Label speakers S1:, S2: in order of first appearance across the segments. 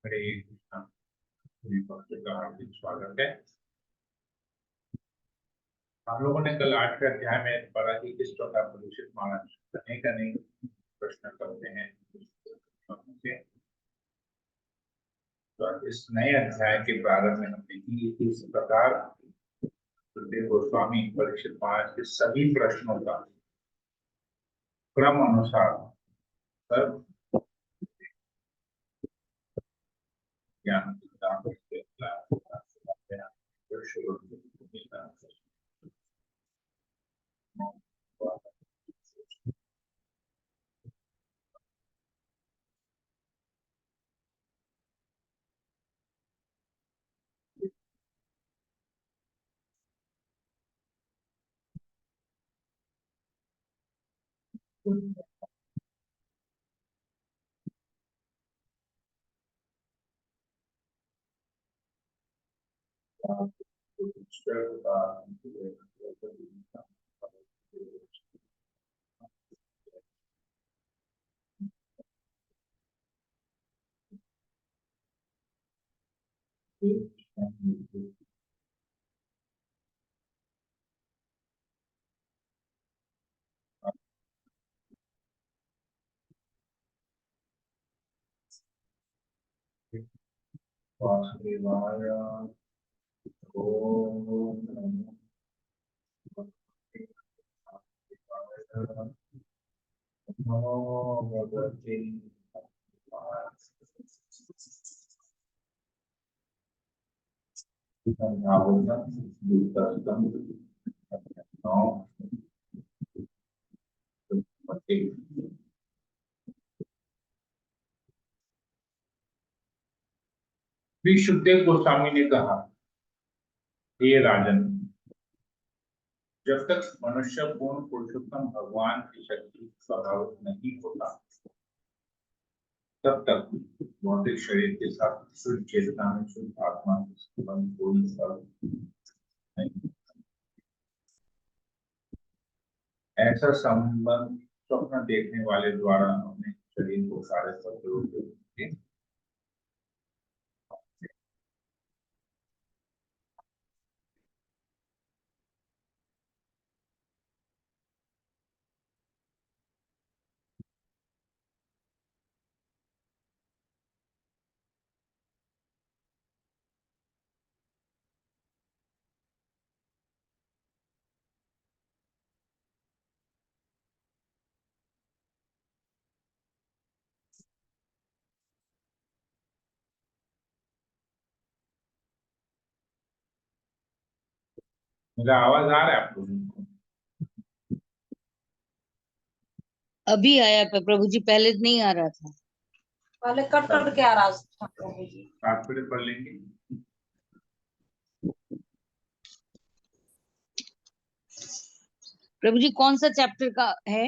S1: हरे कृष्णा। सभी भक्तों का हार्दिक स्वागत है। हम लोगों ने कल 8वें अध्याय में पढ़ा कि किस प्रकार परीक्षित महाराज अनेक अनेक प्रश्न करते हैं। तो इस नए अध्याय के प्रारंभ में हम देखेंगे कि इस प्रकार सुखदेव गोस्वामी परीक्षित महाराज के सभी प्रश्नों का क्रम अनुसार सब ज्ञान प्रदान करते हैं। वासुदेवाय ओम नमो भगवते श्री सुखदेव गोस्वामी ने कहा, हे राजन, जब तक मनुष्य पूर्ण पुरुषोत्तम भगवान की शक्ति प्रभावित नहीं होता तब तक भौतिक शरीर के साथ शुद्ध चेतना में शुद्ध आत्मा के संबंध कोई फर्क नहीं। ऐसा संबंध स्वप्न देखने वाले द्वारा अपने शरीर को कार्य करते हुए मेरा आवाज आ रहा है आप लोगों को?
S2: अभी आया प्रभु जी, पहले नहीं आ रहा था।
S3: पहले कट कट के आ रहा था प्रभु जी।
S1: तात्पर्य पढ़ लेंगे।
S2: प्रभु जी कौन सा चैप्टर का है?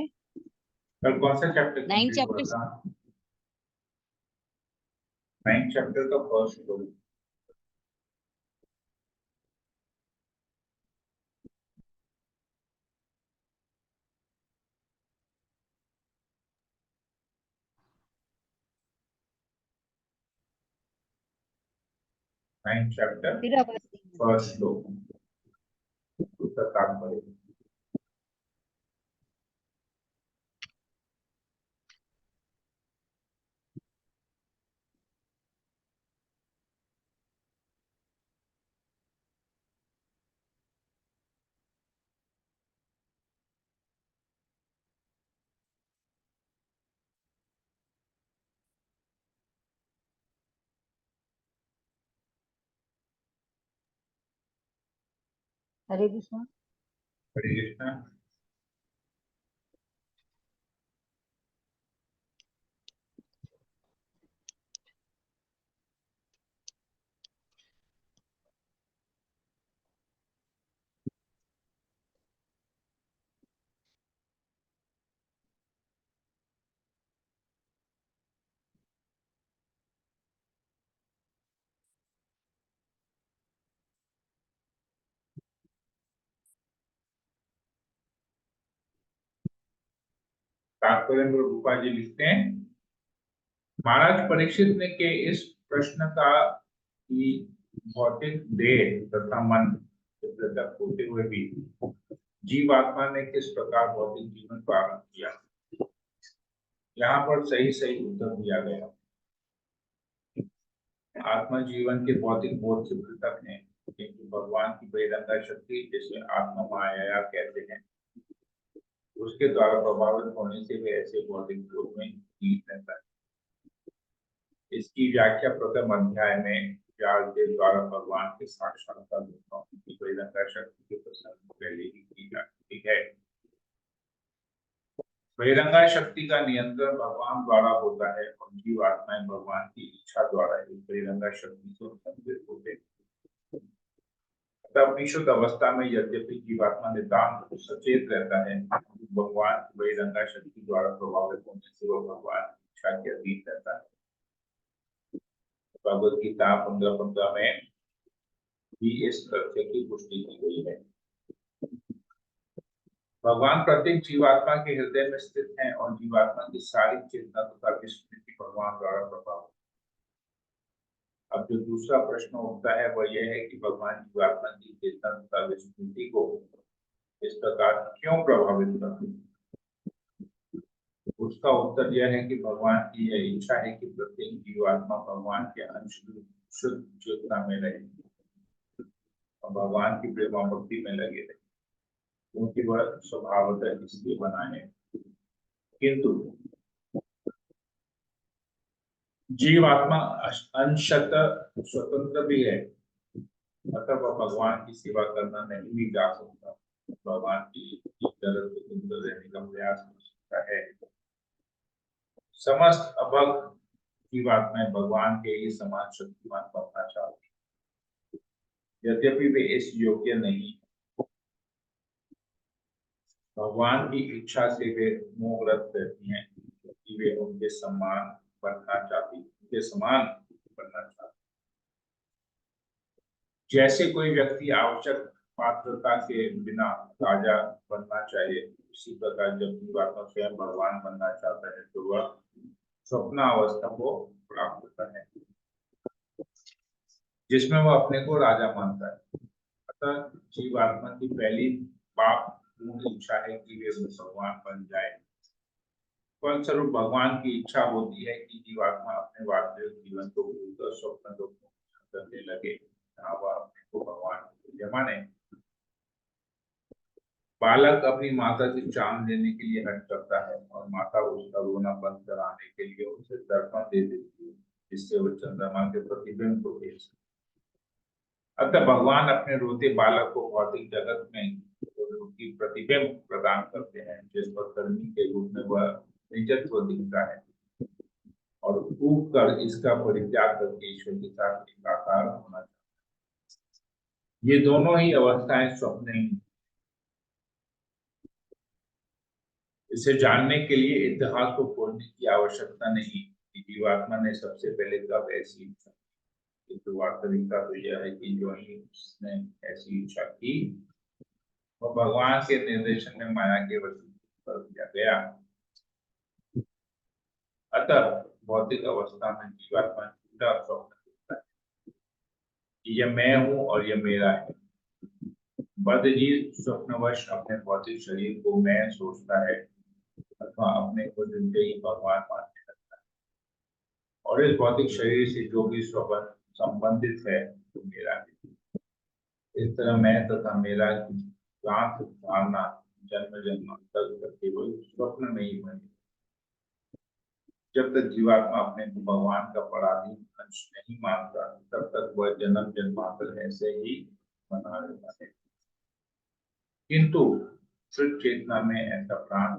S1: कल कौन सा चैप्टर
S2: 9
S1: कंप्लीट हुआ
S2: चैप्टर।
S1: था? 9 चैप्टर का फर्स्ट फ्लोर। 9 चैप्टर
S2: फिर आवाज नहीं।
S1: फर्स्ट फ्लोर उसका तात्पर्य।
S2: हरे कृष्णा।
S1: हरे कृष्णा। तात्पर्य में रूपा जी लिखते हैं, महाराज परीक्षित ने के इस प्रश्न का कि भौतिक देह तथा मन से पृथक होते हुए भी जीवात्मा ने किस प्रकार भौतिक जीवन प्रारंभ किया। यहाँ पर सही सही उत्तर दिया गया। आत्मा जीवन के भौतिक बोध से पृथक है, क्योंकि भगवान की बहिरंगा शक्ति, जिसे आत्मा माया कहते हैं, उसके द्वारा प्रभावित होने से वे ऐसे भौतिक बोध में लीन रहता है। इसकी व्याख्या प्रथम अध्याय में व्यास देव द्वारा भगवान के साक्षात्कार की बहिरंगा शक्ति के प्रसंग पहले ही की जा चुकी है। बहिरंगा शक्ति का नियंत्रण भगवान द्वारा होता है और जीवात्माएं भगवान की इच्छा द्वारा इस बहिरंगा शक्ति से संबंधित होते हैं। अपनी शुद्ध अवस्था में यद्यपि जीवात्मा नितांत सचेत रहता है, भगवान की बहिरंगा शक्ति द्वारा प्रभावित होने से वह भगवान की इच्छा के अधीन रहता है। भगवद गीता 15:15 में भी इस तथ्य की पुष्टि की गई है। भगवान प्रत्येक जीवात्मा के हृदय में स्थित हैं और जीवात्मा की सारी चेतना तथा विस्मृति भगवान द्वारा प्रभावित। अब जो दूसरा प्रश्न उठता है वह यह है कि भगवान जीवात्मा की चेतना तथा विस्मृति को इस प्रकार क्यों प्रभावित करते हैं। उसका उत्तर यह है कि भगवान की यह इच्छा है कि प्रत्येक जीवात्मा भगवान के अंश शुद्ध चेतना में रहे और भगवान की प्रेमा भक्ति में लगे रहे, क्योंकि वह स्वभावतः इसलिए बना है। किंतु जीवात्मा अंशतः स्वतंत्र भी है, अतः वह भगवान की सेवा करना नहीं भी जा सकता, भगवान की तरह स्वतंत्र रहने का प्रयास कर सकता है। समस्त अभक्त जीवात्माएं भगवान के ही समान शक्तिमान बनना चाहती, यद्यपि वे इस योग्य नहीं। भगवान की इच्छा से वे मोहग्रस्त रहती हैं, क्योंकि वे उनके समान बनना चाहती, उनके समान बनना चाहती। जैसे कोई व्यक्ति आवश्यक पात्रता के बिना राजा बनना चाहिए, उसी प्रकार जब जीवात्मा स्वयं भगवान बनना चाहता है तो वह स्वप्न अवस्था को प्राप्त होता है, जिसमें वह अपने को राजा मानता है। अतः जीवात्मा की पहली पाप इच्छा है कि वे भगवान बन जाए। फलस्वरूप भगवान की इच्छा होती है कि जीवात्मा अपने वास्तविक जीवन को भूलकर स्वप्न को करने लगे, जहाँ वह अपने को भगवान माने। बालक अपनी माता से चांद लेने के लिए हट करता है और माता उसका रोना बंद कराने के लिए उसे दर्पण दे देती है, जिससे वह चंद्रमा के प्रतिबिंब को देख सके। अतः भगवान अपने रोते बालक को भौतिक जगत में उसकी प्रतिबिंब प्रदान करते हैं, जिस पर कर्मी के रूप में वह निजत्व दिखता है और ऊब कर इसका परित्याग करके ईश्वर के साथ एकाकार होना चाहिए। ये दोनों ही अवस्थाएं स्वप्न ही। इसे जानने के लिए इतिहास को खोजने की आवश्यकता नहीं कि जीवात्मा ने सबसे पहले कब ऐसी इच्छा की, किंतु वास्तविकता तो यह है कि जो ही उसने ऐसी इच्छा की वह भगवान के निर्देशन में माया के वश कर दिया गया। अतः भौतिक अवस्था में जीवात्मा झूठा स्वप्न देखता है कि यह मैं हूं और यह मेरा है। बद्धजीव स्वप्नवश अपने भौतिक शरीर को मैं सोचता है अथवा अपने को जिनसे ही भगवान मानने लगता है, और इस भौतिक शरीर से जो भी स्वप्न संबंधित है वो मेरा है। इस तरह मैं तथा मेरा की भ्रांत धारणा जन्म जन्मांतर तक केवल स्वप्न नहीं बनी। जब तक जीवात्मा अपने को भगवान का पराधीन अंश नहीं मानता, तब तक वह जन्म जन्मांतर ऐसे ही बना रहता है। किंतु शुद्ध चेतना में ऐसा प्राण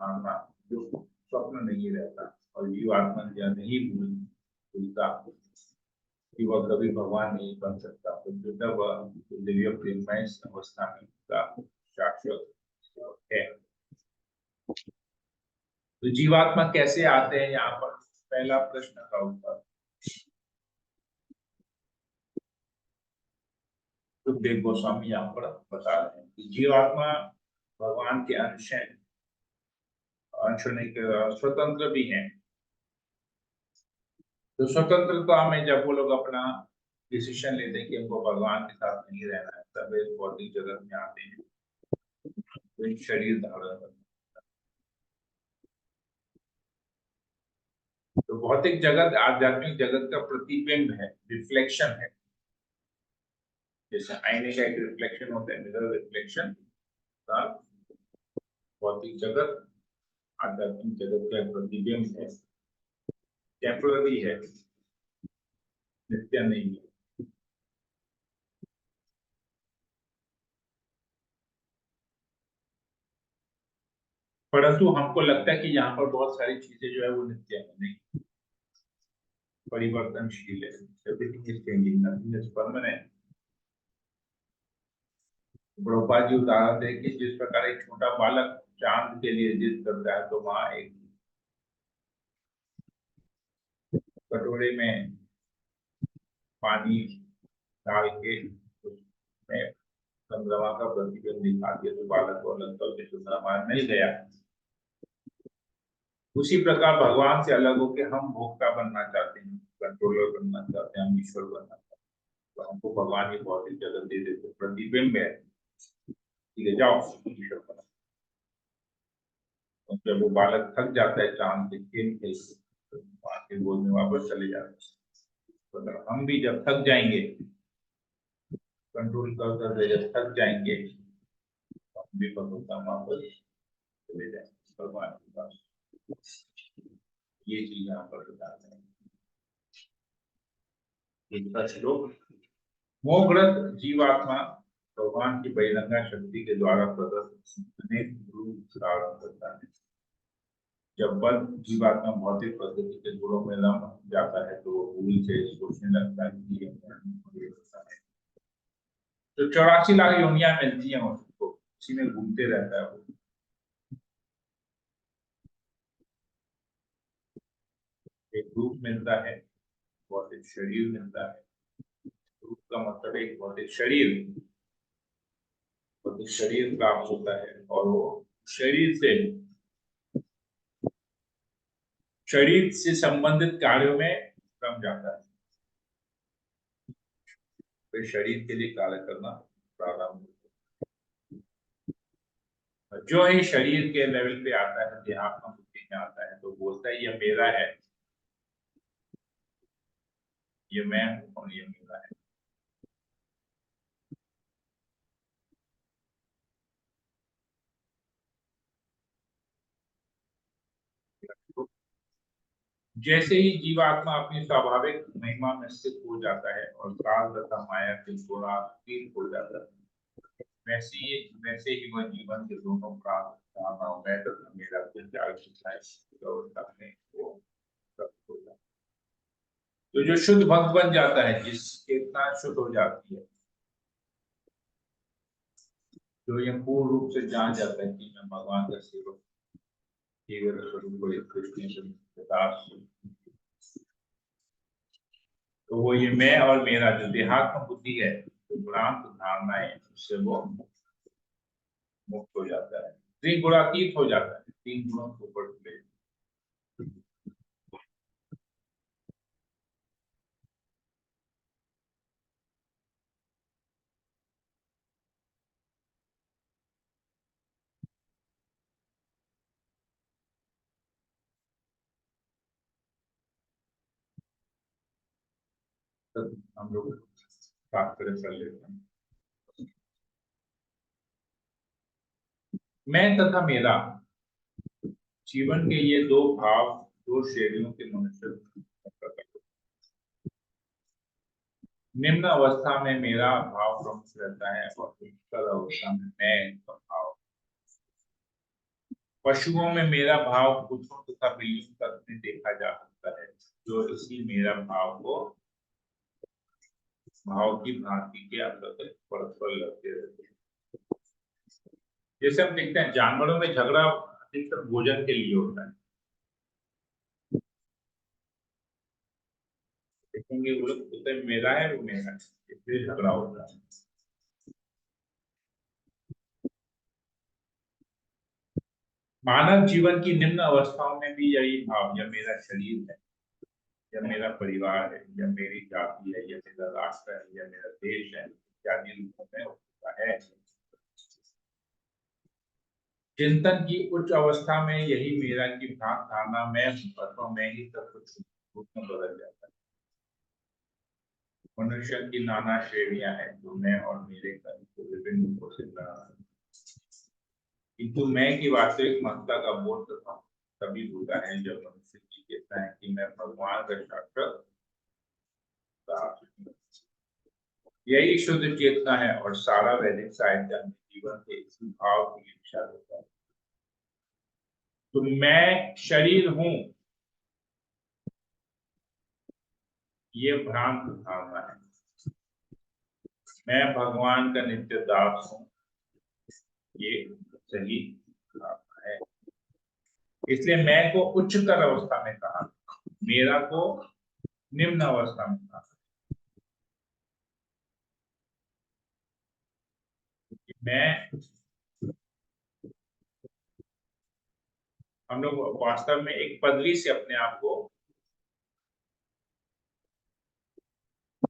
S1: धारणा जो स्वप्न नहीं रहता और जीवात्मा यह नहीं भूलता कि वह कभी भगवान नहीं बन सकता, तो तब वह दिव्य प्रेममय अवस्था में उसका शाश्वत है। तो जीवात्मा कैसे आते हैं, यहाँ पर पहला प्रश्न का उत्तर सुखदेव गोस्वामी यहाँ पर बता रहे हैं कि जीवात्मा भगवान के अंश हैं, अंश नहीं स्वतंत्र भी हैं, तो स्वतंत्रता में जब वो लोग अपना डिसीजन लेते हैं कि हमको भगवान के साथ नहीं रहना है, तब वे भौतिक जगत में आते हैं, तो एक शरीर धारण करते हैं। तो भौतिक जगत आध्यात्मिक जगत का प्रतिबिंब है, रिफ्लेक्शन है। जैसे आईने का एक रिफ्लेक्शन होता है, मिरर रिफ्लेक्शन, का भौतिक जगत आध्यात्मिक जगत का प्रतिबिंब है, टेम्पररी है, नित्य नहीं है। परंतु हमको लगता है कि यहाँ पर बहुत सारी चीजें जो है वो नित्य है, नहीं, परिवर्तनशील है। Everything is changing, nothing is permanent. Prabhupada ji उदाहरण दे कि जिस प्रकार एक छोटा बालक चांद के लिए जिद करता है, तो वहां एक कटोरे में पानी डाल के उसमें चंद्रमा का प्रतिबिंब दिखा दिया, तो बालक को लगता है कि चंद्रमा मिल गया। उसी प्रकार भगवान से अलग होकर हम भोक्ता बनना चाहते हैं, कंट्रोलर बनना चाहते हैं, हम ईश्वर बनना चाहते हैं, तो हमको भगवान ये भौतिक जगत दे देते, प्रतिबिंब है, ठीक है, जाओ ईश्वर बनो। तो जब वो बालक थक जाता है चांद से खेल खेल के, तो माँ के गोद में वापस चले जाते हैं। तो अगर हम भी जब थक जाएंगे, कंट्रोल कर कर जब थक जाएंगे, तो हम भी भगवता वापस चले जाएंगे भगवान के पास। ये चीज यहाँ पर बताते हैं। दूसरा श्लोक, मोहग्रस्त जीवात्मा भगवान की बहिरंगा शक्ति के द्वारा प्रदत्त अनेक रूप धारण करता है। जब बद्ध जीवात्मा भौतिक पद्धति के गुणों में रम जाता है, तो वो भूल से सोचने लगता है कि ये होता है। तो 84 लाख योनियां मिलती हैं उसको, उसी में घूमते रहता है वो। एक रूप मिलता है, भौतिक शरीर मिलता है। रूप का मतलब एक भौतिक शरीर, भौतिक शरीर प्राप्त होता है, और वो शरीर से संबंधित कार्यों में रम जाता है, फिर शरीर के लिए कार्य करना प्रारंभ होता है। जो ही शरीर के लेवल पे आता है, देहात्म बुद्धि में आता है, तो बोलता है ये मेरा है, ये मैं हूं और ये मेरा है। तो जैसे ही जीवात्मा अपनी स्वाभाविक महिमा में स्थित हो जाता है और काल तथा माया के गुणातीत हो जाता है, वैसे ही वह जीवन के दोनों कामनाओं में तथा मेरा को त्याग देता है, अवस्था में वो तृप्त हो जाता है। तो जो शुद्ध भक्त बन जाता है, जिस चेतना शुद्ध हो जाती है, जो ये पूर्ण रूप से जान जाता है कि मैं भगवान का सेवक, केवल स्वरूप कृष्ण दास, तो वो ये मैं और मेरा जो देहात्म बुद्धि है, जो भ्रांत धारणा है, उससे वो मुक्त हो जाता है, त्रिगुणातीत हो जाता है, तीन गुणों को ऊपर ले। तो हम लोग प्राप्त कर लेते हैं। मैं तथा मेरा जीवन के ये दो भाव, दो श्रेणियों के मनुष्य, निम्न अवस्था में मेरा भाव प्रमुख रहता है और उच्चतर अवस्था में मैं का भाव। पशुओं में मेरा भाव कुत्तों तथा बिल्लियों तक में देखा जा सकता है, जो इसी मेरा भाव को भाव की भ्रांति के अंतर्गत परस्पर लड़ते रहते हैं। जैसे हम देखते हैं जानवरों में झगड़ा अधिकतर भोजन के लिए होता है, देखेंगे वो लोग बोलते हैं मेरा है, वो मेरा है, इसलिए झगड़ा होता है। मानव जीवन की निम्न अवस्थाओं में भी यही भाव, यह मेरा शरीर है, या मेरा परिवार है, या मेरी जाति है, या मेरा राष्ट्र है, या मेरा देश है, इत्यादि रूपों में होता है। चिंतन की उच्च अवस्था में यही मेरा की भ्रांत धारणा मैं हूं अथवा मैं ही सब कुछ रूप में बदल जाता है। मनुष्य की नाना श्रेणियां हैं जो मैं और मेरे कर्म को विभिन्न रूपों से बना है, किंतु मैं की वास्तविक महत्ता का बोध तभी होता है जब मनुष्य जी कहता है कि मैं भगवान का साक्षात दास हूं। यही शुद्ध चेतना है और सारा वैदिक साहित्य में जीवन के इसी भाव की इच्छा होता है। तो मैं शरीर हूं, ये भ्रांत धारणा है। मैं भगवान का नित्य दास हूं, ये सही धारणा है। इसलिए मैं को उच्चतर अवस्था में कहा, मेरा को निम्न अवस्था में कहा। मैं, हम लोग वास्तव में एक पदवी से अपने आप को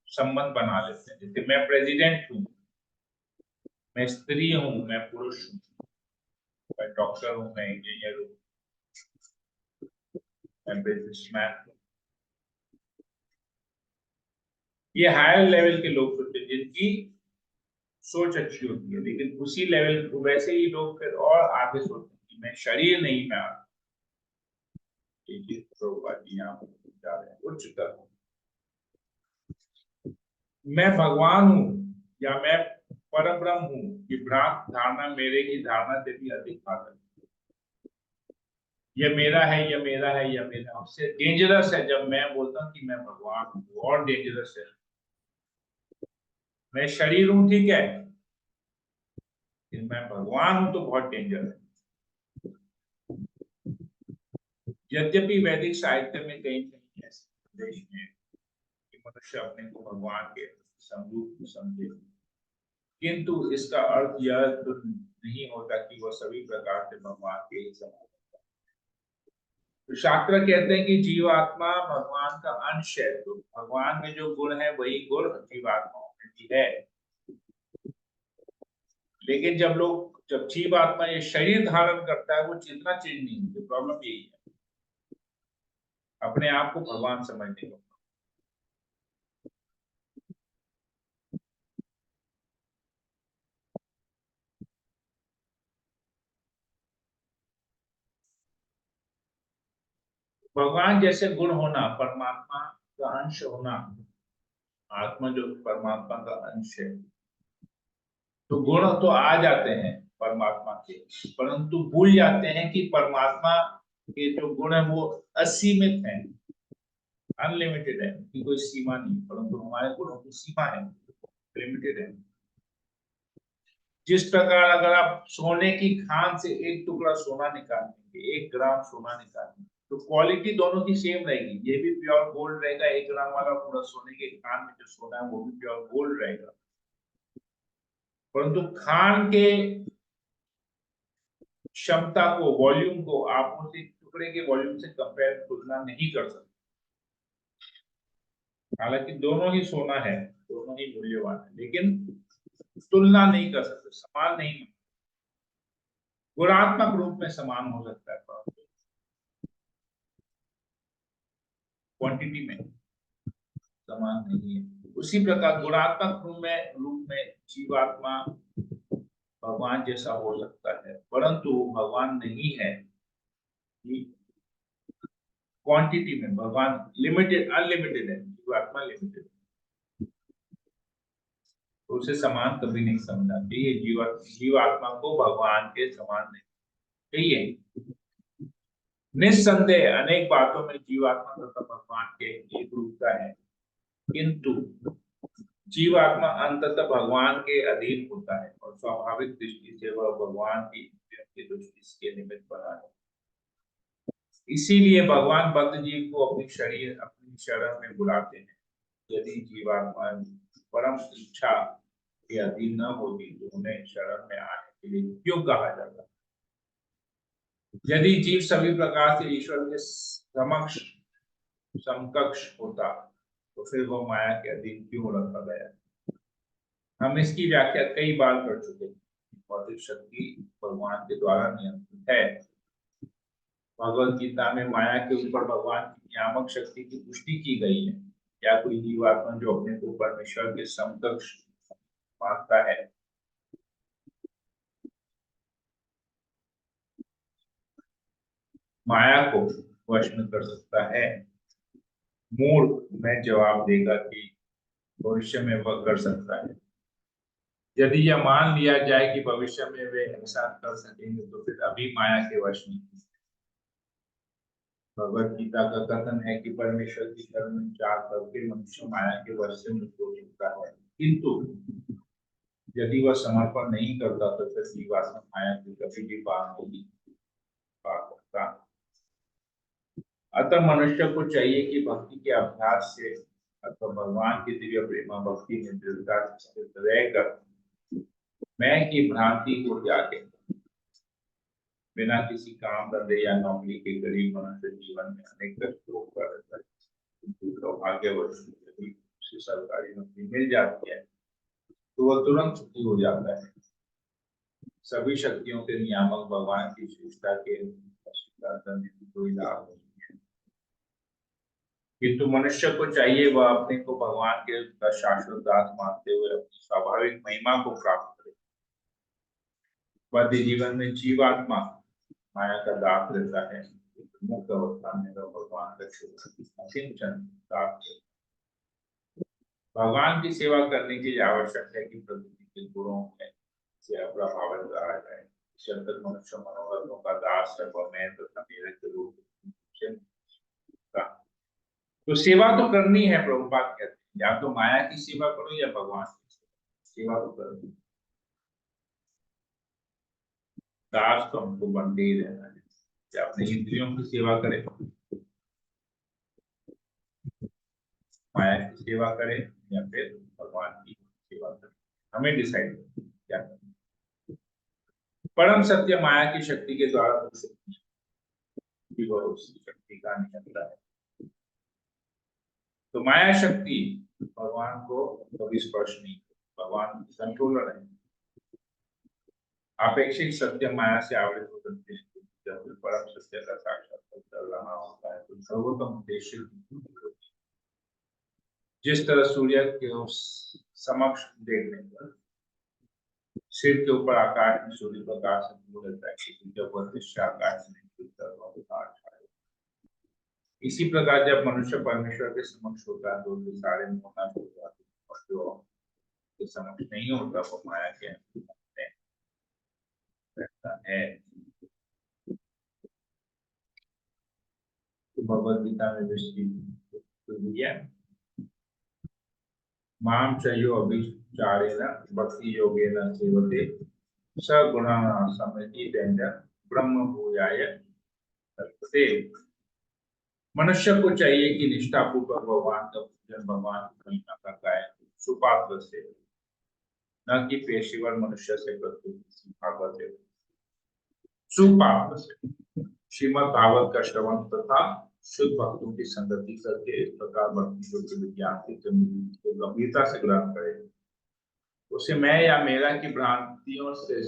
S1: संबंध बना लेते हैं। जैसे मैं प्रेसिडेंट हूं, मैं स्त्री हूं, मैं पुरुष हूं, मैं डॉक्टर हूं, मैं इंजीनियर हूं, मैं बिजनेसमैन हूं। ये हायर लेवल के लोग होते हैं जिनकी सोच अच्छी होती है, लेकिन उसी लेवल वैसे ही लोग फिर और आगे सोचते हैं कि मैं शरीर नहीं, मैं यहाँ जा रहे हैं उच्चतर। मैं भगवान हूं या मैं परब्रह्म हूं, ये भ्रांत धारणा मेरे की धारणा से भी अधिक घातक है। ये मेरा है, ये मेरा है, ये मेरा, उससे डेंजरस है जब मैं बोलता हूँ कि मैं भगवान हूँ, और डेंजरस है। मैं शरीर हूं, ठीक है, लेकिन मैं भगवान हूं तो बहुत डेंजर है। यद्यपि वैदिक साहित्य में कहीं कहीं ऐसे उपदेश हैं कि मनुष्य अपने को भगवान के समरूप समझे, किंतु इसका अर्थ यह तो नहीं होता कि वह सभी प्रकार से भगवान के ही समान होता है। तो शास्त्र कहते हैं कि जीवात्मा भगवान का अंश है, तो भगवान में जो गुण है वही गुण जीवात्माओं में भी है। लेकिन जब जीवात्मा ये शरीर धारण करता है, वो चेतना चेंज नहीं होती। प्रॉब्लम यही है, अपने आप को भगवान समझने को। भगवान जैसे गुण होना, परमात्मा का अंश होना, आत्मा जो परमात्मा का अंश है, तो गुण तो आ जाते हैं परमात्मा के, परंतु भूल जाते हैं कि परमात्मा के जो गुण है वो असीमित है, अनलिमिटेड है, उनकी कोई सीमा नहीं। परंतु हमारे गुणों की सीमा है, लिमिटेड है। जिस प्रकार अगर आप सोने की खान से एक टुकड़ा सोना निकालेंगे, 1 ग्राम सोना निकालेंगे, तो क्वालिटी दोनों की सेम रहेगी। ये भी प्योर गोल्ड रहेगा, 1 ग्राम वाला पूरा सोने के खान में जो सोना है वो भी प्योर गोल्ड रहेगा। परंतु खान के क्षमता को, वॉल्यूम को आप उस एक टुकड़े के वॉल्यूम से कंपेयर, तुलना नहीं कर सकते। हालांकि दोनों ही सोना है, दोनों ही मूल्यवान है, लेकिन तुलना नहीं कर सकते, समान नहीं। गुणात्मक रूप में समान हो सकता है, परंतु क्वांटिटी में समान नहीं है। उसी प्रकार गुणात्मक रूप में जीवात्मा भगवान जैसा हो सकता है, परंतु भगवान नहीं है। क्वांटिटी में भगवान लिमिटेड, अनलिमिटेड है, जीवात्मा लिमिटेड, तो उसे समान कभी नहीं समझना चाहिए। जीवात्मा को भगवान के समान नहीं चाहिए। निस्संदेह अनेक बातों में जीवात्मा तथा भगवान के एक रूपता है, किंतु जीवात्मा अंततः भगवान के अधीन होता है और स्वाभाविक दृष्टि से वह भगवान की दृष्टि के निमित्त बना है। इसीलिए भगवान बद्ध जीव को अपनी शरण में बुलाते हैं। यदि जीवात्मा परम इच्छा के अधीन न होती तो उन्हें शरण में आने के लिए क्यों कहा जाता? यदि जीव सभी प्रकार से ईश्वर के समक्ष समकक्ष होता तो फिर वो माया के अधीन क्यों रखा गया। हम इसकी व्याख्या कई बार कर चुके हैं। भौतिक शक्ति भगवान के द्वारा नियंत्रित है। भगवत गीता में माया के ऊपर भगवान की नियामक शक्ति की पुष्टि की गई है। क्या कोई जीवात्मा जो अपने को परमेश्वर के समकक्ष मानता है, माया को वश में कर सकता है? मूर्ख में जवाब देगा कि भविष्य में वह कर सकता है। यदि यह मान लिया जाए कि भविष्य में वे ऐसा कर सकेंगे तो फिर अभी माया के वश में। भगवत गीता का कथन है कि परमेश्वर की शरण में चार करके मनुष्य माया के वश से मुक्त हो चुका है, किंतु यदि वह समर्पण नहीं करता तो फिर जीवात्मा माया को कभी भी पार नहीं पा सकता। अतः मनुष्य को चाहिए कि भक्ति के अभ्यास से अथवा भगवान की दिव्य प्रेमा भक्ति में दृढ़ता से स्थित रहकर मैं की भ्रांति को त्यागे। बिना किसी काम धंधे या नौकरी के गरीब मनुष्य जीवन में अनेक कष्टों का रहता है, किंतु सौभाग्यवश यदि उसे सरकारी नौकरी मिल जाती है तो वह तुरंत सुखी हो जाता है। सभी शक्तियों के नियामक भगवान की विशेषता के कोई लाभ नहीं है, किंतु मनुष्य को चाहिए वह अपने को भगवान के शाश्वत दास मानते हुए अपनी स्वाभाविक महिमा को प्राप्त करे। बद्ध जीवन में जीवात्मा माया का दास रहता है, मुक्त अवस्था में वह भगवान का सिंचन दास है। भगवान की सेवा करने के लिए आवश्यक है कि प्रकृति के गुणों में से अप्रभावित रहा जाए। जब तक मनुष्य मनोरथों का दास है वह मैं तथा मेरे के रूप में तो सेवा तो करनी है। प्रभुपाद कहते हैं या तो माया की सेवा करो या भगवान की सेवा तो करनी। दास तो हमको बनते ही रहना है, या अपने इंद्रियों की सेवा करे, माया की सेवा करे या फिर भगवान की सेवा करे। हमें डिसाइड क्या करना। परम सत्य माया की शक्ति के द्वारा उस शक्ति का नियंत्रण है। तो माया शक्ति भगवान को कभी स्पर्श नहीं, भगवान कंट्रोलर है। आपेक्षिक सत्य माया से आवृत हो सकते हैं, जब परम सत्य का साक्षात्कार कर रहा होता है तो सर्वोत्तम उद्देश्य जिस तरह सूर्य के समक्ष देखने पर सिर के ऊपर आकाश में सूर्य प्रकाश से दूर रहता है, जब वह दृश्य आकाश में इसी प्रकार जब मनुष्य परमेश्वर के समक्ष होता है तो उसके सारे मोहना हो जाते हैं, और जो के समक्ष नहीं होता वो माया के रहता है। तो भगवद गीता में विषय माम चयो अभिचारेण भक्ति योगेन सेवते सगुण समिति ब्रह्म भूयाय कल्पते। मनुष्य को चाहिए कि निष्ठापूर्वक भगवान का पूजन, भगवान की महिमा का गायन सुपात्र से, न कि पेशेवर मनुष्य से भागवत से, सुपात्र से श्रीमद् भागवत का श्रवण तथा शुद्ध भक्तों की संगति करके इस प्रकार भक्ति जो विज्ञान की गंभीरता से ग्रहण करे। उसे मैं या मेरा की भ्रांतियों से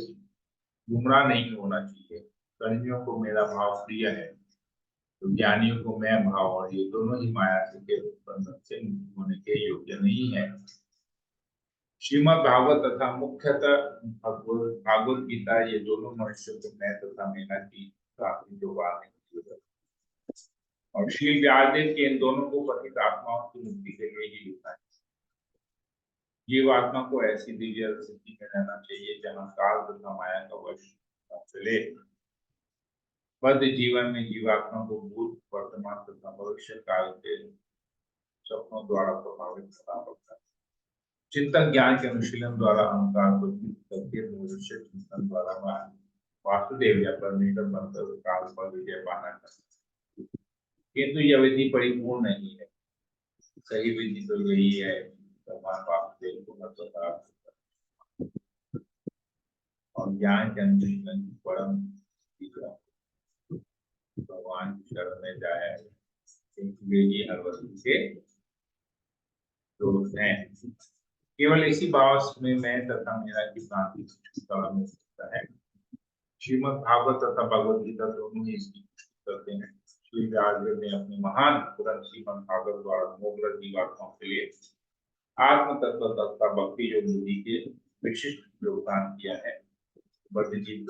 S1: गुमराह नहीं होना चाहिए। कर्मियों को मेरा भाव प्रिय है, तो ज्ञानियों को मैं भाव, और ये दोनों ही माया के बंधन से मुक्त होने के योग्य नहीं है। श्रीमद् भागवत तथा मुख्यतः भागवत गीता ये दोनों मनुष्य को मैं तथा मेरा की प्राप्ति जो वाणी और श्री व्यासदेव के इन दोनों को पतित आत्माओं की मुक्ति के लिए ही लिखा है। जीवात्मा को ऐसी दिव्य स्थिति में रहना चाहिए जहाँ काल तथा माया का वश चले। बद्ध जीवन में जीवात्मा को भूत, वर्तमान तथा भविष्य काल के सपनों द्वारा प्रभावित करना पड़ता है। चिंतन ज्ञान के अनुशीलन द्वारा अहंकार को करके भविष्य चिंतन द्वारा वासुदेव या परमेश्वर बनकर काल पर विजय पाना चाहिए। किंतु यह विधि परिपूर्ण नहीं है। सही विधि तो यही है भगवान वासुदेव को और ज्ञान के अनुशीलन परम भगवान की शरण में जाए वे ये हर वस्तु के दोष हैं। केवल इसी भाव में मैं तथा मेरा की शांति में सकता है। श्रीमद् भागवत तथा भगवद गीता दोनों ही इसकी पुष्टि करते हैं। श्री व्यासदेव ने अपने महान ग्रंथ श्रीमद् भागवत द्वारा मोग्रत जीवात्माओं के लिए आत्म तत्व तथा भक्ति योग बुद्धि के विशिष्ट योगदान किया है। बद्धजीव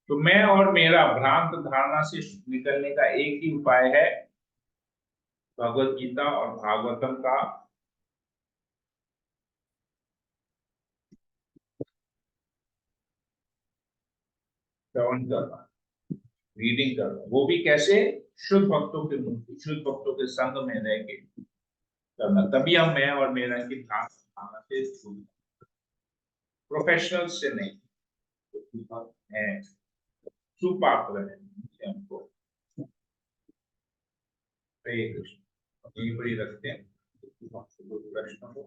S1: तो मैं और मेरा भ्रांत धारणा से निकलने का एक ही उपाय है, भगवद गीता और भागवतम का श्रवण करना, रीडिंग करना। वो भी कैसे? शुद्ध भक्तों के मुख, शुद्ध भक्तों के संग में रह के करना। तभी हम मैं और मेरा की भ्रांत धारणा से छूट, प्रोफेशनल से नहीं, तो है सुपात्र है हमको। हरे कृष्ण। यही बड़ी रखते हैं प्रश्न हो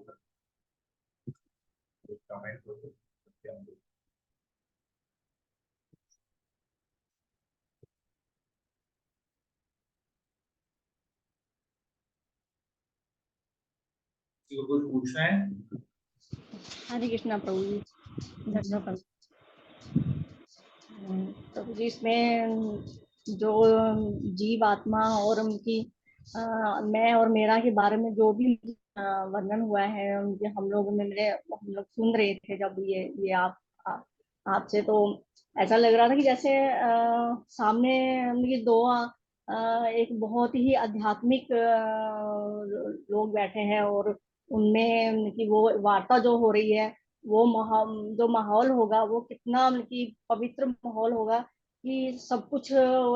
S1: कमेंट हो सकते हैं। किसी को कुछ पूछना है?
S4: हरे कृष्णा प्रभु जी, धन्यवाद प्रभु जी। इसमें जो जीव आत्मा और उनकी मैं और मेरा के बारे में जो भी वर्णन हुआ है, उनके हम लोग सुन रहे थे जब ये आपसे, तो ऐसा लग रहा था कि जैसे सामने उनकी दो एक बहुत ही आध्यात्मिक लोग बैठे हैं, और उनमें उनकी वो वार्ता जो हो रही है, वो जो माहौल होगा वो कितना मतलब पवित्र माहौल होगा कि सब कुछ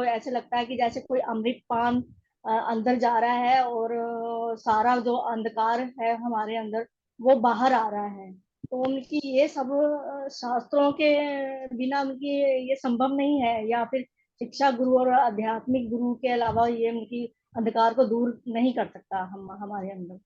S4: ऐसे लगता है कि जैसे कोई अमृत पान अंदर जा रहा है, और सारा जो अंधकार है हमारे अंदर वो बाहर आ रहा है। तो उनकी ये सब शास्त्रों के बिना उनकी ये संभव नहीं है, या फिर शिक्षा गुरु और आध्यात्मिक गुरु के अलावा ये उनकी अंधकार को दूर नहीं कर सकता हम हमारे अंदर।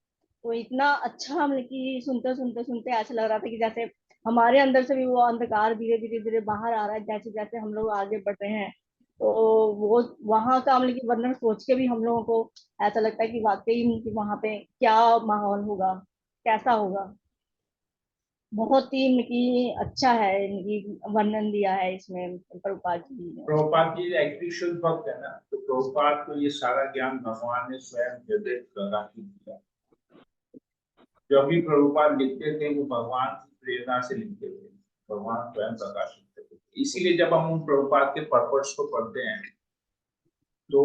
S4: तो इतना अच्छा मतलब कि सुनते सुनते सुनते ऐसा लग रहा था कि जैसे हमारे अंदर से भी वो अंधकार धीरे धीरे धीरे बाहर आ रहा है, जैसे जैसे हम लोग आगे बढ़ रहे हैं। तो वो वहां का मतलब कि वर्णन सोच के भी हम लोगों को ऐसा लगता है कि वाकई कि वहां पे क्या माहौल होगा, कैसा होगा। बहुत ही मतलब कि अच्छा है, इनकी वर्णन दिया है इसमें प्रभुपाद जी ने।
S1: प्रभुपाद जी एक्चुअली शुद्ध भक्त है ना, तो प्रभुपाद को ये सारा ज्ञान भगवान ने स्वयं निर्देश प्रकाशित किया। जब भी प्रभुपाद लिखते थे वो भगवान की प्रेरणा से लिखते थे, भगवान स्वयं प्रकाशित करते थे। इसीलिए जब हम उन प्रभुपाद के पर्पस को पढ़ते हैं तो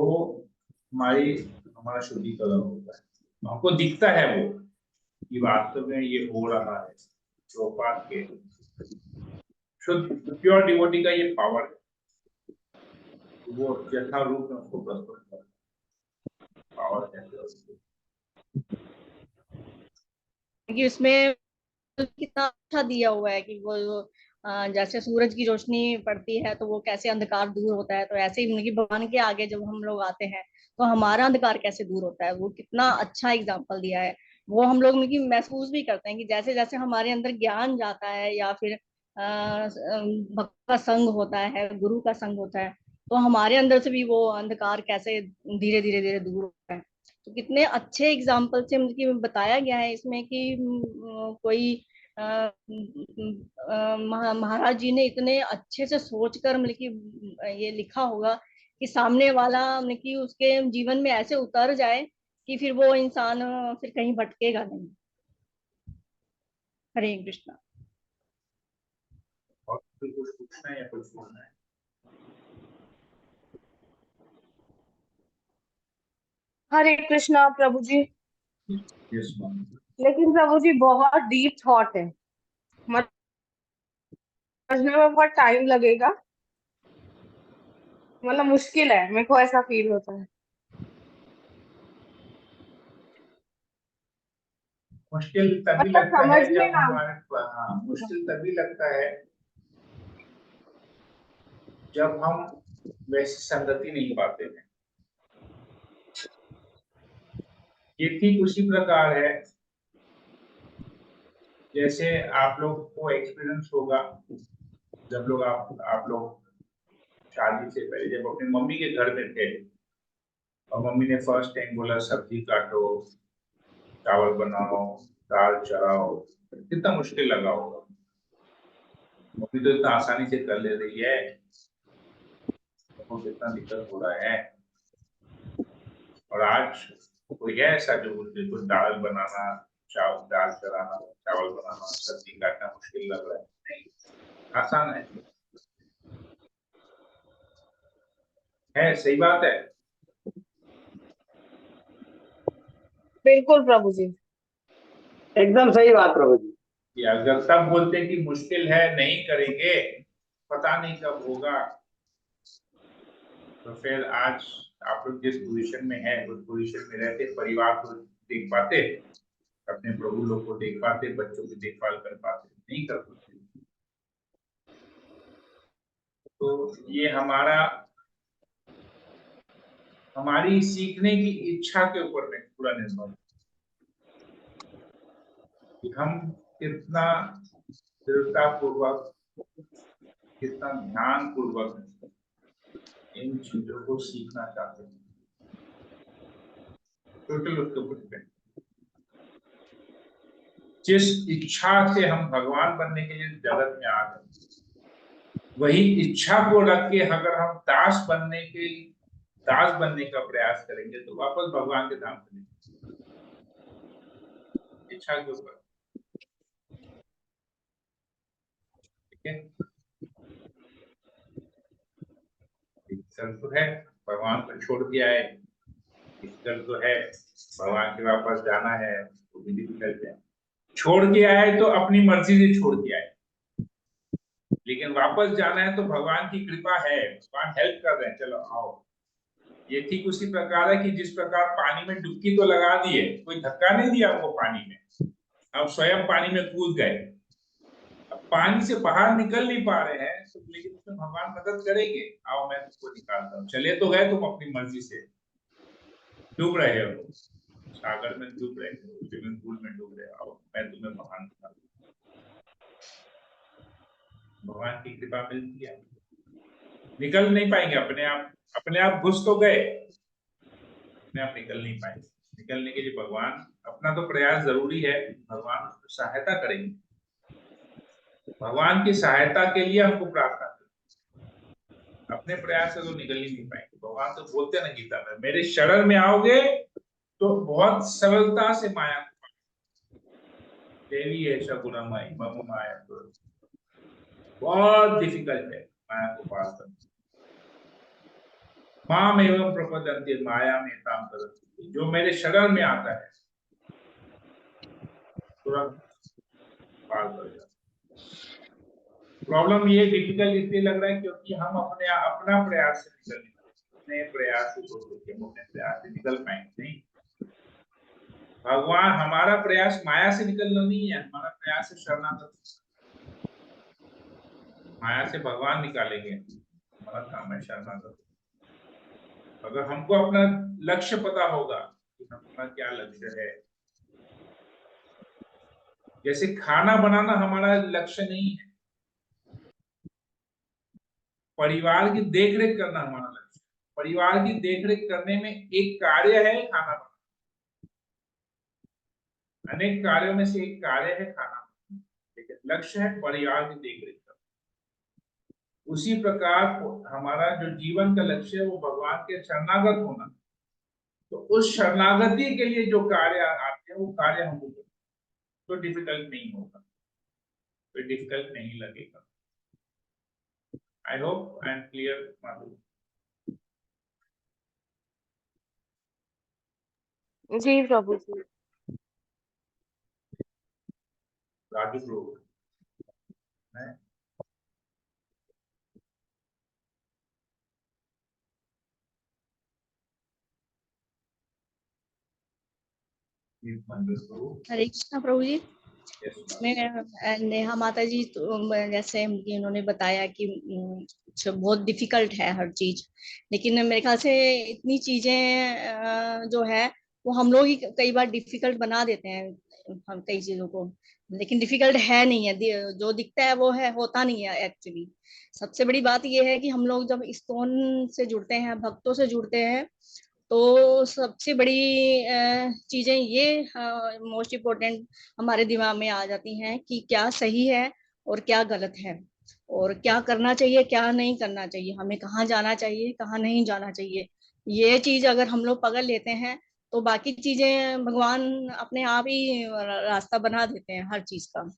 S1: हमारा शुद्धिकरण होता है। हमको दिखता है वो कि वास्तव में ये हो रहा है। प्रभुपाद के शुद्ध प्योर डिवोटी का ये पावर है, वो यथारूप में उसको प्रस्तुत करता है। पावर है
S4: कि उसमें कितना अच्छा दिया हुआ है कि वो जैसे सूरज की रोशनी पड़ती है तो वो कैसे अंधकार दूर होता है, तो ऐसे ही उनकी भगवान के आगे जब हम लोग आते हैं तो हमारा अंधकार कैसे दूर होता है, वो कितना अच्छा एग्जाम्पल दिया है। वो हम लोग मतलब महसूस भी करते हैं कि जैसे जैसे हमारे अंदर ज्ञान जाता है, या फिर भक्त का संग होता है, गुरु का संग होता है, तो हमारे अंदर से भी वो अंधकार कैसे धीरे धीरे धीरे दूर होता है। तो कितने अच्छे एग्जाम्पल से मतलब बताया गया है इसमें कि कोई महाराज जी ने इतने अच्छे से सोच कर मतलब कि ये लिखा होगा कि सामने वाला मतलब कि उसके जीवन में ऐसे उतर जाए कि फिर वो इंसान फिर कहीं भटकेगा नहीं। हरे कृष्णा।
S1: और कुछ पूछना है या कुछ बोलना है?
S3: हरे कृष्णा प्रभु जी।
S1: Yes ma'am.
S3: लेकिन प्रभु जी बहुत डीप थॉट है, समझने में बहुत टाइम लगेगा, मतलब मुश्किल है, मेरे को ऐसा फील होता है।
S1: मुश्किल तभी
S3: मतलब
S1: लगता है
S3: समझ में
S1: जब मुश्किल तभी लगता है जब हम वैसी संगति नहीं पाते हैं। ये ठीक उसी प्रकार है जैसे आप लोग को एक्सपीरियंस होगा जब लोग आप लोग शादी से पहले जब अपनी मम्मी के घर में थे और मम्मी ने फर्स्ट टाइम बोला सब्जी काटो, चावल बनाओ, दाल चढ़ाओ, कितना मुश्किल लगा होगा। मम्मी तो इतना आसानी से कर ले रही है, तो कितना दिक्कत हो रहा है। और आज कोई है ऐसा जो मुझे कुछ दाल बनाना, दाल चढ़ाना, चावल बनाना, सब्जी काटना मुश्किल लग रहा है? नहीं, आसान है सही बात है।
S3: बिल्कुल प्रभु जी।
S5: एकदम सही बात प्रभु जी।
S1: कि अगर सब बोलते हैं कि मुश्किल है, नहीं करेंगे, पता नहीं कब होगा, तो फिर आज आप लोग जिस पोजीशन में है उस पोजीशन में रहते, परिवार को देख पाते, अपने प्रभु लोग को देख पाते, बच्चों की देखभाल कर पाते? नहीं कर पाते। तो ये हमारी सीखने की इच्छा के ऊपर में पूरा निर्भर है कि हम कितना दृढ़ता पूर्वक, कितना ध्यान पूर्वक इन चीजों को सीखना चाहते हैं। टोटल उसके ऊपर डिपेंड। जिस इच्छा से हम भगवान बनने के लिए जगत में आ गए, वही इच्छा को रख के अगर हम दास बनने का प्रयास करेंगे तो वापस भगवान के धाम चलेंगे। इच्छा के ऊपर, ठीक है। डिफिकल्ट तो है, भगवान को छोड़ दिया है, डिफिकल्ट तो है, भगवान के वापस जाना है, वो भी डिफिकल्ट है। छोड़ के आए तो अपनी मर्जी से छोड़ के आए, लेकिन वापस जाना है तो भगवान की कृपा है, भगवान हेल्प कर रहे हैं, चलो आओ। ये ठीक उसी प्रकार है कि जिस प्रकार पानी में डुबकी तो लगा दिए, कोई धक्का नहीं दिया हमको पानी में, अब स्वयं पानी में कूद गए। अब पानी से बाहर निकल नहीं पा रहे हैं तो लेकिन उसमें भगवान मदद करेंगे, आओ मैं तुमको निकालता हूँ। चले तो गए तुम अपनी मर्जी से, डूब रहे हो सागर में, डूब रहे हो स्विमिंग पूल में, डूब रहे हो, आओ मैं तुम्हें बाहर निकालता हूँ। भगवान की कृपा मिलती है, निकल नहीं पाएंगे अपने आप घुस तो गए, अपने आप निकल नहीं पाएंगे। निकलने के लिए भगवान, अपना तो प्रयास जरूरी है, भगवान सहायता करेंगे। भगवान की सहायता के लिए हमको प्रार्थना करें, अपने प्रयास से तो निकल ही नहीं पाएंगे। भगवान तो बोलते ना गीता में, मेरे शरण में आओगे तो बहुत सरलता से माया को, देवी ऐसा गुणामयी मम माया, तो बहुत डिफिकल्ट है माया को पार करना। माम एवं प्रपद्यन्ते माया में काम करते, जो मेरे शरण में आता है तुरंत पार कर जाता। प्रॉब्लम ये डिफिकल्ट इसलिए लग रहा है क्योंकि हम अपना प्रयास से निकल नहीं पाए, अपने प्रयास से सोच के हम अपने प्रयास से निकल पाएंगे नहीं। भगवान, हमारा प्रयास माया से निकलना नहीं है, हमारा प्रयास है शरणागत। माया से भगवान निकालेंगे, हमारा काम है शरणागत। अगर हमको अपना लक्ष्य पता होगा कि हमारा क्या लक्ष्य है, जैसे खाना बनाना हमारा लक्ष्य नहीं है, परिवार की देखरेख करना हमारा लक्ष्य है। परिवार की देखरेख करने में एक कार्य है खाना बनाना, अनेक कार्यों में से एक कार्य है खाना बनाना, लेकिन लक्ष्य है परिवार की देखरेख करना। उसी प्रकार हमारा जो जीवन का लक्ष्य है वो भगवान के शरणागत होना। तो उस शरणागति के लिए जो कार्य आते हैं वो कार्य हमको तो डिफिकल्ट नहीं होगा, तो डिफिकल्ट नहीं लगेगा। I hope I am clear Madhu.
S3: Ji Prabhu ji.
S1: Raju लोग है,
S4: हरे कृष्णा प्रभु जी। मैं नेहा माता जी, तो जैसे इन्होंने बताया कि बहुत डिफिकल्ट है हर चीज, लेकिन मेरे ख्याल से इतनी चीजें जो है वो हम लोग ही कई बार डिफिकल्ट बना देते हैं हम कई चीजों को। लेकिन डिफिकल्ट है नहीं है, जो दिखता है वो है, होता नहीं है एक्चुअली। सबसे बड़ी बात ये है कि हम लोग जब इस्कॉन से जुड़ते हैं, भक्तों से जुड़ते हैं, तो सबसे बड़ी चीजें ये मोस्ट इम्पोर्टेंट हमारे दिमाग में आ जाती हैं कि क्या सही है और क्या गलत है, और क्या करना चाहिए क्या नहीं करना चाहिए, हमें कहाँ जाना चाहिए कहाँ नहीं जाना चाहिए। ये चीज अगर हम लोग पकड़ लेते हैं तो बाकी चीजें भगवान अपने आप ही रास्ता बना देते हैं हर चीज का। तो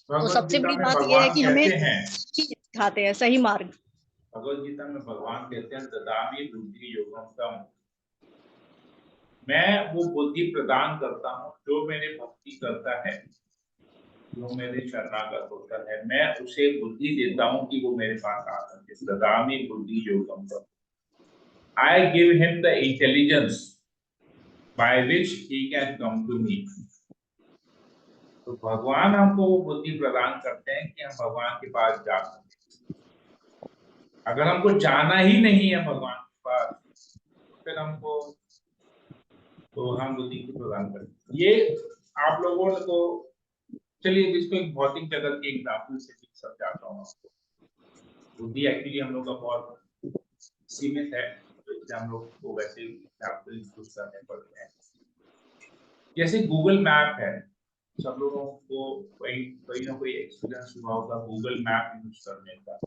S1: भगवत
S4: सबसे
S1: गीता
S4: बड़ी
S1: में
S4: बात ये है
S1: भगवान
S4: कि हमें
S1: कहते हैं,
S4: सही दिखाते हैं, सही मार्ग।
S1: भगवत गीता में भगवान कहते हैं ददामि बुद्धि योगम तम, मैं वो बुद्धि प्रदान करता हूँ जो मेरे भक्ति करता है, जो मेरे शरणागत होता है, मैं उसे बुद्धि देता हूँ कि वो मेरे पास आ सके। ददामि बुद्धि योगम तम, I give him the intelligence by which he can come to me. तो भगवान हमको वो बुद्धि प्रदान करते हैं कि हम भगवान के पास जा सकें। अगर हमको जाना ही नहीं है भगवान के पास, तो फिर हमको, तो हम बुद्धि को प्रदान करें। ये आप लोगों को, चलिए इसको एक भौतिक जगत के एग्जाम्पल से भी समझाता हूँ आपको। बुद्धि एक्चुअली हम लोग का बहुत सीमित है, तो इससे हम लोग को वैसे एग्जाम्पल यूज करने पड़ते हैं। जैसे गूगल मैप है, सब लोगों को कोई ना कोई एक्सपीरियंस हुआ होगा गूगल मैप यूज करने का।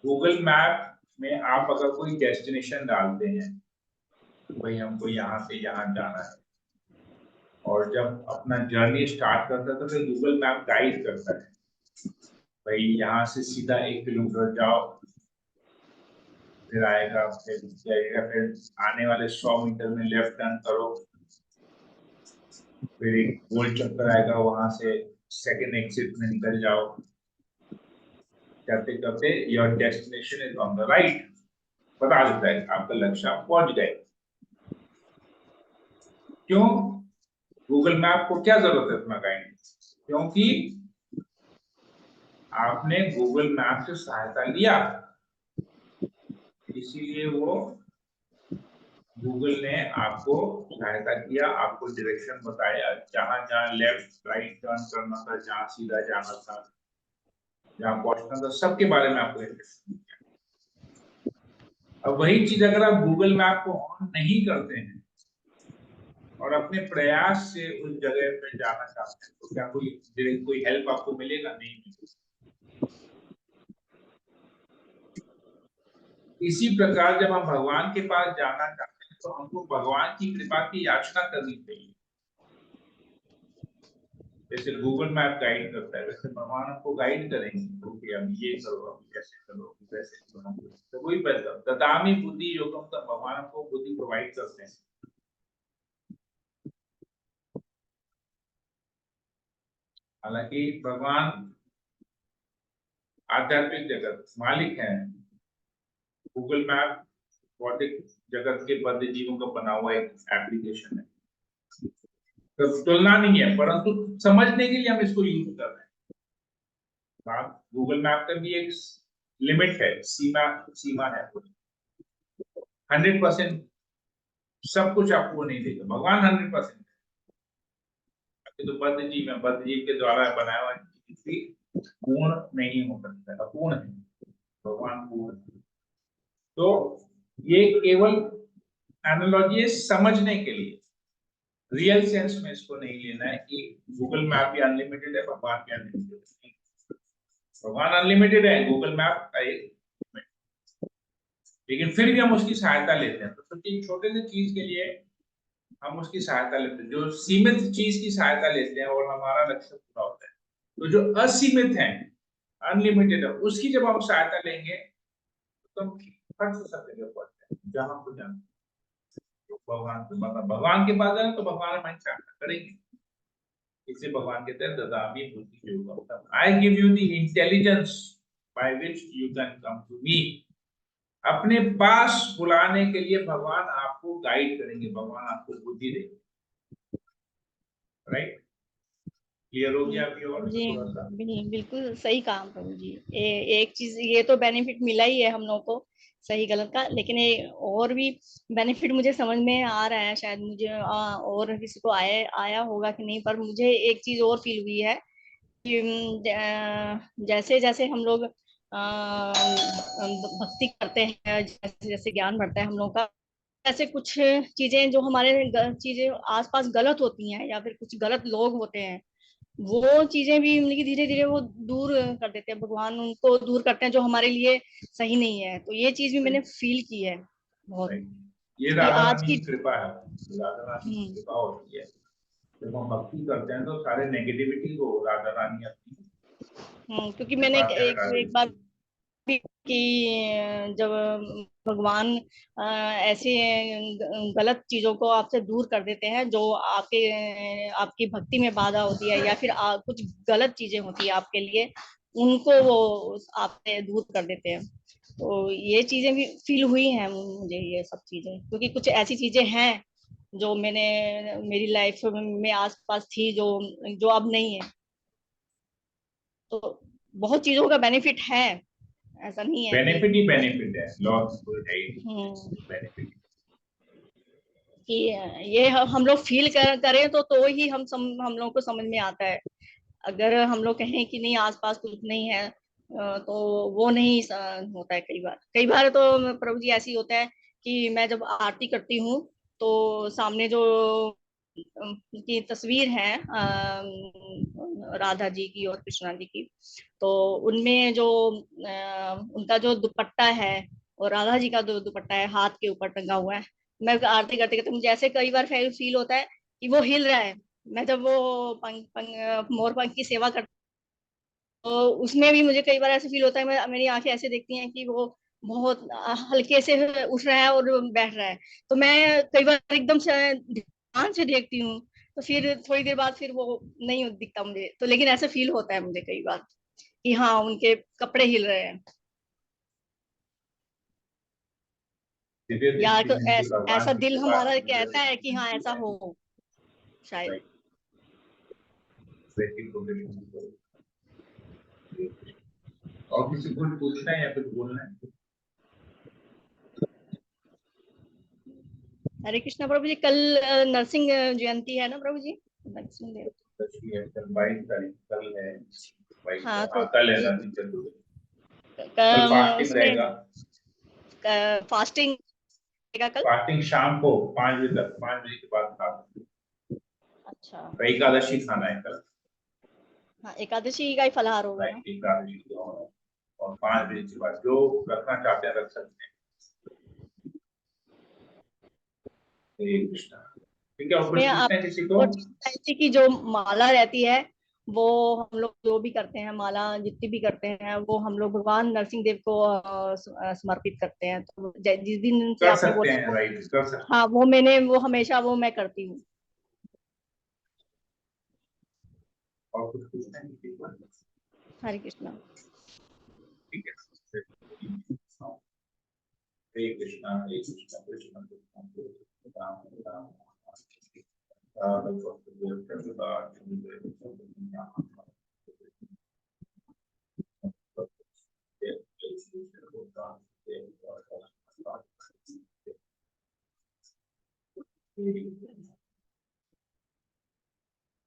S1: गूगल मैप में आप अगर कोई डेस्टिनेशन डालते हैं, भाई हमको यहाँ से यहाँ जाना है, और जब अपना जर्नी स्टार्ट करता है तो फिर गूगल मैप गाइड करता है, भाई यहाँ से सीधा 1 किलोमीटर जाओ, फिर आएगा, फिर जाएगा, फिर आने वाले 100 मीटर में लेफ्ट टर्न करो, फिर एक गोल चक्कर आएगा, वहां से सेकंड एग्जिट में निकल जाओ, करते करते your destination is on the right, बता देता है आपका लक्ष्य, आप पहुंच गए। क्यों? गूगल मैप को क्या जरूरत है इतना गाइड? क्योंकि आपने गूगल मैप से सहायता लिया, इसीलिए वो गूगल ने आपको सहायता किया, आपको डायरेक्शन बताया, जहां जहां लेफ्ट राइट टर्न करना था, जहां सीधा जाना था, जहां पहुंचना था, सबके बारे में आपको इंफॉर्मेशन दिया। अब वही चीज अगर आप गूगल मैप को ऑन नहीं करते हैं और अपने प्रयास से उस जगह पे जाना चाहते हैं, तो क्या कोई हेल्प आपको मिलेगा? नहीं मिलेगा। इसी प्रकार जब हम भगवान के पास जाना चाहते हैं तो हमको भगवान की कृपा की याचना करनी चाहिए। जैसे गूगल मैप गाइड करता है, वैसे भगवान आपको गाइड करेंगे, तो कि अब ये करो, अब ऐसे करो, वैसे करो। तो वही ददामि बुद्धि योगम, तो भगवान आपको बुद्धि प्रोवाइड करते हैं। हालांकि भगवान आध्यात्मिक जगत मालिक है, गूगल मैप भौतिक जगत के बद्ध जीवों का बना हुआ एक एप्लीकेशन है, तो तुलना नहीं है, परंतु समझने के लिए हम इसको यूज कर रहे हैं। गूगल मैप का भी एक लिमिट है, सीमा है। 100% सब कुछ आपको नहीं देगा भगवान, 100%। तो बद्ध जीव है, बद्ध जीव के द्वारा बनाया हुआ किसी पूर्ण नहीं हो सकता, अपूर्ण है, भगवान पूर्ण है। तो ये केवल एनालॉजी है समझने के लिए, रियल सेंस में इसको नहीं लेना है कि गूगल मैप भी अनलिमिटेड है, भगवान भी अनलिमिटेड है। भगवान अनलिमिटेड है, गूगल मैप का एक, लेकिन फिर भी हम उसकी सहायता लेते हैं। तो सोचिए छोटे से चीज के लिए हम उसकी सहायता लेते हैं, जो सीमित चीज की सहायता लेते हैं और हमारा लक्ष्य पूरा होता है। तो जो असीमित है, अनलिमिटेड है, उसकी जब हम सहायता लेंगे तो हम फट से सब जगह पहुंचते हैं जहां हमको जाना। तो भगवान के पास जाए तो भगवान हमारी सहायता करेंगे। इसे भगवान कहते हैं ददामि बुद्धि योगम, I give you the intelligence by which you can come to me. अपने पास बुलाने के लिए भगवान आपको गाइड करेंगे, भगवान आपको बुद्धि देंगे। राइट? क्लियर हो गया अभी? और
S4: जी
S1: थोड़ा सा
S4: बिल्कुल सही काम प्रभु जी। एक चीज ये तो बेनिफिट मिला ही है हम लोग को सही गलत का, लेकिन ये और भी बेनिफिट मुझे समझ में आ रहा है, शायद मुझे और किसी को आया आया होगा कि नहीं, पर मुझे एक चीज और फील हुई है कि जैसे जैसे हम लोग भक्ति करते हैं, जैसे जैसे ज्ञान बढ़ता है हम लोग का, ऐसे कुछ चीजें जो हमारे चीजें आसपास गलत होती हैं या फिर कुछ गलत लोग होते हैं, वो चीजें भी मतलब कि धीरे धीरे वो दूर कर देते हैं, भगवान उनको दूर करते हैं जो हमारे लिए सही नहीं है। तो ये चीज भी मैंने फील की है बहुत,
S1: ये
S4: कि
S1: राधा
S4: आज
S1: रानी
S4: की
S1: की कृपा है। राधा रानी की कृपा होती है। जब हम भक्ति करते हैं तो सारे नेगेटिविटी को राधा रानी अपनी
S4: क्योंकि मैंने
S1: कृपा से हटा
S4: एक बार
S1: देती
S4: भी कि जब भगवान ऐसे गलत चीजों को आपसे दूर कर देते हैं जो आपकी भक्ति में बाधा होती है, या फिर कुछ गलत चीजें होती है आपके लिए, उनको वो आपसे दूर कर देते हैं। तो ये चीजें भी फील हुई हैं मुझे, ये सब चीजें, क्योंकि कुछ ऐसी चीजें हैं जो मैंने मेरी लाइफ में आसपास थी जो जो अब नहीं है। तो बहुत चीजों का बेनिफिट है, ऐसा नहीं है कि
S1: बेनिफिट ही बेनिफिट है, लॉस कोई है ही
S4: हम्म,
S1: बेनिफिट।
S4: कि ये हम लोग फील करें तो ही हम लोग को समझ में आता है। अगर हम लोग कहें कि नहीं आसपास कुछ नहीं है, तो वो नहीं होता है। कई बार तो प्रभु जी ऐसी होता है कि मैं जब आरती करती हूँ तो सामने जो की तस्वीर है राधा जी की और कृष्णा जी की, तो उनमें जो उनका जो दुपट्टा है और राधा जी का जो दुपट्टा है हाथ के ऊपर टंगा हुआ है, मैं आरती करते करते मुझे ऐसे कई बार फील होता है कि वो हिल रहा है। मैं जब वो मोर पंख की सेवा करती हूँ तो उसमें भी मुझे कई बार ऐसे फील होता है, मेरी आंखें ऐसे देखती हैं कि वो बहुत हल्के से उठ रहा है और बैठ रहा है। तो मैं कई बार एकदम से ध्यान से देखती हूँ, तो फिर थोड़ी देर बाद फिर वो नहीं दिखता मुझे, तो लेकिन ऐसा फील होता है मुझे कई बार कि हाँ उनके कपड़े हिल रहे हैं,
S1: दिव्य
S4: या
S1: दृष्टि
S4: तो
S1: जिनकी भगवान
S4: ऐसा
S1: की
S4: दिल
S1: कृपा
S4: हमारा
S1: से
S4: कहता है कि हाँ
S1: मिलती
S4: ऐसा
S1: है,
S4: हो शायद।
S1: right, वैसी प्रोग्रेशन को। और किसी को कुछ पूछना है या कुछ बोलना है?
S4: हरे कृष्णा प्रभु जी, कल नरसिंह जयंती है ना प्रभु जी, नरसिंह देव।
S1: दशमी है कल, 22 तारीख कल है।
S4: हाँ
S1: हाँ
S4: तो
S1: कल है नरसिंह चतुर्थी। कल फास्टिंग
S4: उसमें
S1: रहेगा।
S4: फास्टिंग का कल।
S1: फास्टिंग शाम को 5 बजे तक, 5 बजे के बाद खा सकते
S4: अच्छा।
S1: हैं। एकादशी खाना है कल।
S4: हाँ एकादशी का ही फलाहार होगा ना।
S1: एकादशी को और 5 बजे के बाद जो रखना चाहते हैं रख सकते हैं। हरे कृष्णा। ठीक है, और
S4: इसमें
S1: कुछ
S4: आप
S1: पूछना है किसी को?
S4: वो चीज बताई थी कि जो माला रहती है वो हम लोग जो भी करते हैं, माला जितनी भी करते हैं वो हम लोग भगवान नरसिंह देव को समर्पित करते हैं। तो जिस दिन से
S1: कर
S4: आपने
S1: सकते
S4: बोला
S1: हैं,
S4: वो,
S1: राइट, कर सकते
S4: हाँ
S1: हैं।
S4: वो हमेशा वो मैं करती हूँ।
S1: और कुछ पूछना है किसी को?
S4: हरे कृष्णा।
S1: ठीक है। हरे कृष्णा हरे कृष्णा कृष्ण कृष्ण हरे राम राम राम राम